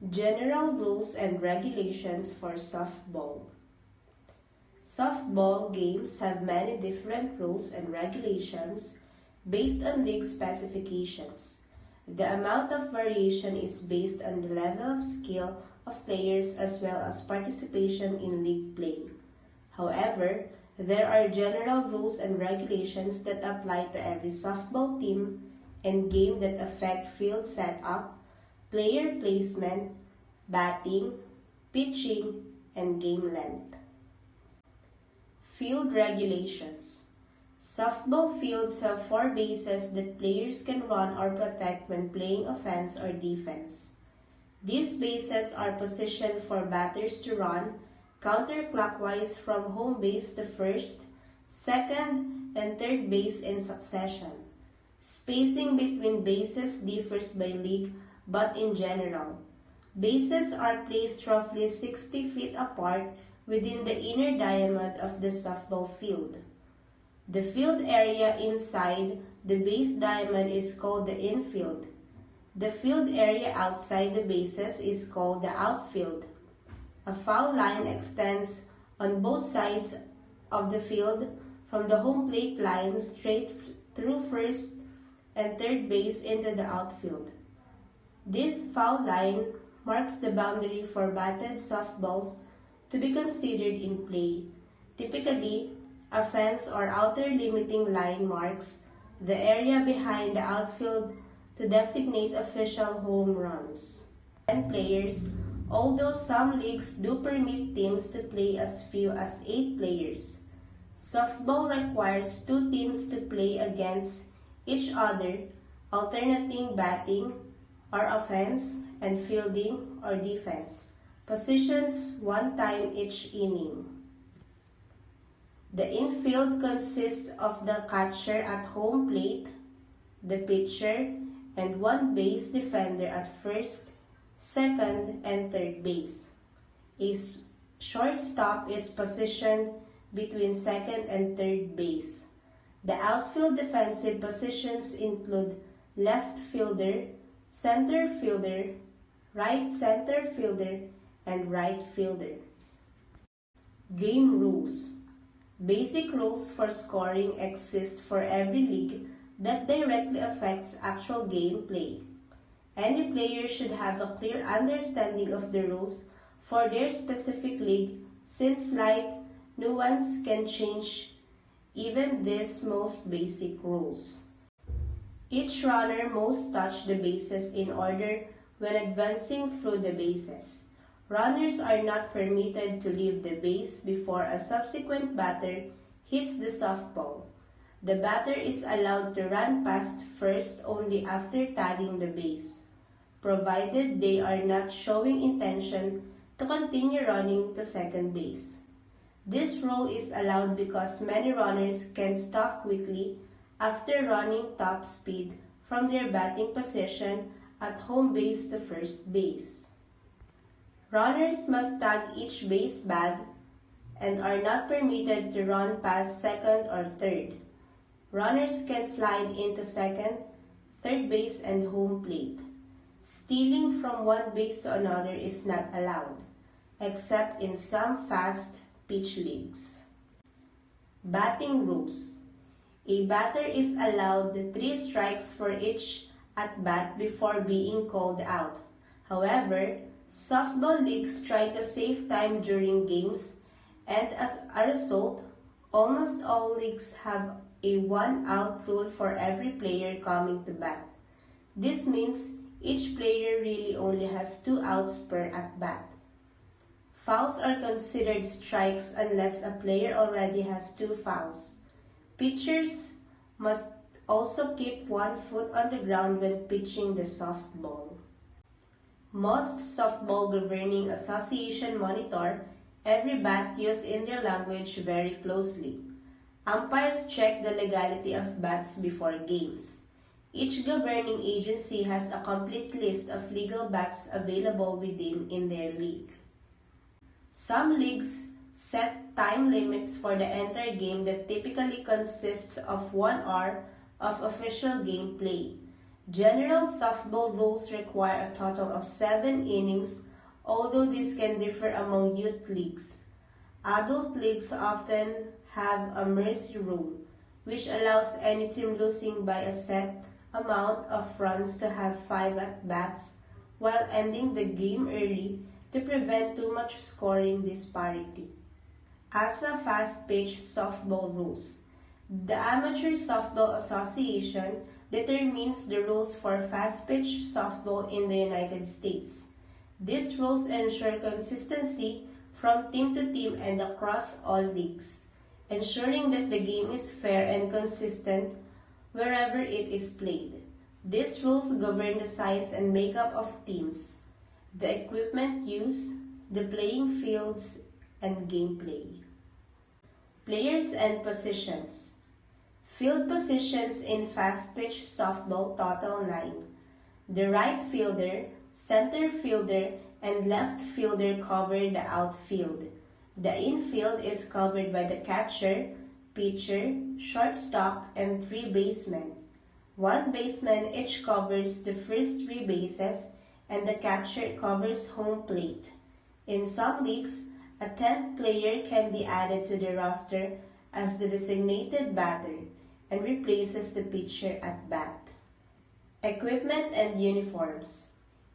General rules and regulations for softball. Softball games have many different rules and regulations based on league specifications. The amount of variation is based on the level of skill of players as well as participation in league play. However, there are general rules and regulations that apply to every softball team and game that affect field setup, player placement, batting, pitching, and game length. Field regulations. Softball fields have 4 bases that players can run or protect when playing offense or defense. These bases are positioned for batters to run counterclockwise from home base to first, second, and third base in succession. Spacing between bases differs by league, but in general, bases are placed roughly 60 feet apart within the inner diamond of the softball field. The field area inside the base diamond is called the infield. The field area outside the bases is called the outfield. A foul line extends on both sides of the field from the home plate line straight through first and third base into the outfield. This foul line marks the boundary for batted softballs to be considered in play. Typically, a fence or outer limiting line marks the area behind the outfield to designate official home runs. 10 players, although some leagues do permit teams to play as few as 8 players. Softball requires 2 teams to play against each other, alternating batting or offense and fielding or defense positions 1 time each inning. The infield consists of the catcher at home plate, the pitcher, and 1 base defender at first, second, and third base. A shortstop is positioned between second and third base. The outfield defensive positions include left fielder, center fielder, right center fielder, and right fielder. Game rules. Basic rules for scoring exist for every league that directly affects actual game play. Any player should have a clear understanding of the rules for their specific league, since slight nuance can change even these most basic rules. Each runner must touch the bases in order when advancing through the bases. Runners are not permitted to leave the base before a subsequent batter hits the softball. The batter is allowed to run past first only after tagging the base, provided they are not showing intention to continue running to second base. This rule is allowed because many runners can stop quickly after running top speed from their batting position at home base to first base. Runners must tag each base bag and are not permitted to run past second or third. Runners can slide into second, third base, and home plate. Stealing from one base to another is not allowed, except in some fast pitch leagues. Batting rules. A batter is allowed 3 strikes for each at-bat before being called out. However, softball leagues try to save time during games, and as a result, almost all leagues have a 1-out rule for every player coming to bat. This means each player really only has 2 outs per at-bat. Fouls are considered strikes unless a player already has 2 fouls. Pitchers must also keep 1 foot on the ground when pitching the softball. Most softball governing associations monitor every bat used in their language very closely. Umpires check the legality of bats before games. Each governing agency has a complete list of legal bats available in their league. Some leagues set time limits for the entire game that typically consists of 1 hour of official game play. General softball rules require a total of 7 innings, although this can differ among youth leagues. Adult leagues often have a mercy rule, which allows any team losing by a set amount of runs to have 5 at-bats while ending the game early to prevent too much scoring disparity. ASA fast-pitch softball rules. The Amateur Softball Association determines the rules for fast-pitch softball in the United States. These rules ensure consistency from team to team and across all leagues, ensuring that the game is fair and consistent wherever it is played. These rules govern the size and makeup of teams, the equipment used, the playing fields, and gameplay. Players and positions. Field positions in fast-pitch softball total 9. The right fielder, center fielder, and left fielder cover the outfield. The infield is covered by the catcher, pitcher, shortstop, and 3 basemen. 1 baseman each covers the first 3 bases, and the catcher covers home plate. In some leagues, a 10th player can be added to the roster as the designated batter and replaces the pitcher at bat. Equipment and uniforms.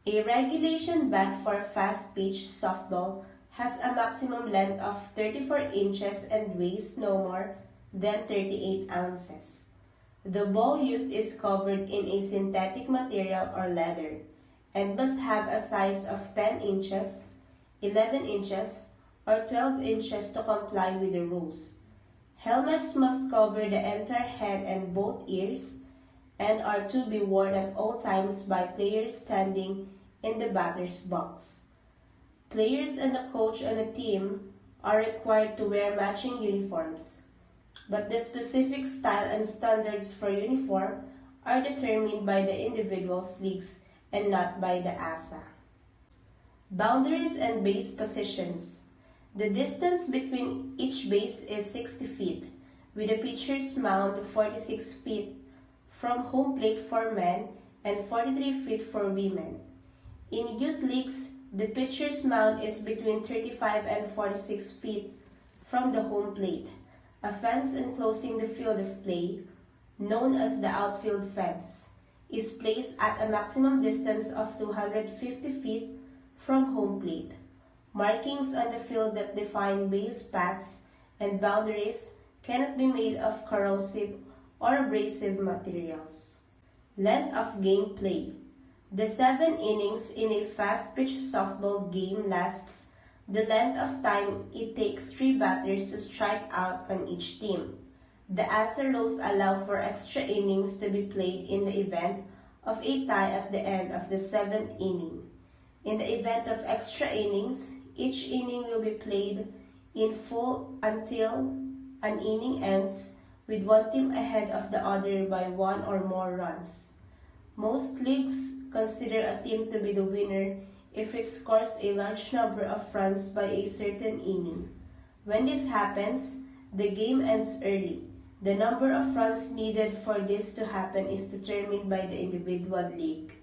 A regulation bat for fast-pitch softball has a maximum length of 34 inches and weighs no more than 38 ounces. The ball used is covered in a synthetic material or leather and must have a size of 10 inches, 11 inches, or 12 inches to comply with the rules. Helmets must cover the entire head and both ears and are to be worn at all times by players standing in the batter's box. Players and the coach on a team are required to wear matching uniforms, but the specific style and standards for uniform are determined by the individual's leagues and not by the ASA. Boundaries and base positions. The distance between each base is 60 feet, with the pitcher's mound 46 feet from home plate for men and 43 feet for women. In youth leagues, the pitcher's mound is between 35 and 46 feet from the home plate. A fence enclosing the field of play, known as the outfield fence, is placed at a maximum distance of 250 feet from home plate. Markings on the field that define base paths and boundaries cannot be made of corrosive or abrasive materials. Length of game play. The 7 innings in a fast-pitch softball game lasts the length of time it takes 3 batters to strike out on each team. The ASA rules allow for extra innings to be played in the event of a tie at the end of the 7th inning. In the event of extra innings, each inning will be played in full until an inning ends, with one team ahead of the other by 1 or more runs. Most leagues consider a team to be the winner if it scores a large number of runs by a certain inning. When this happens, the game ends early. The number of runs needed for this to happen is determined by the individual league.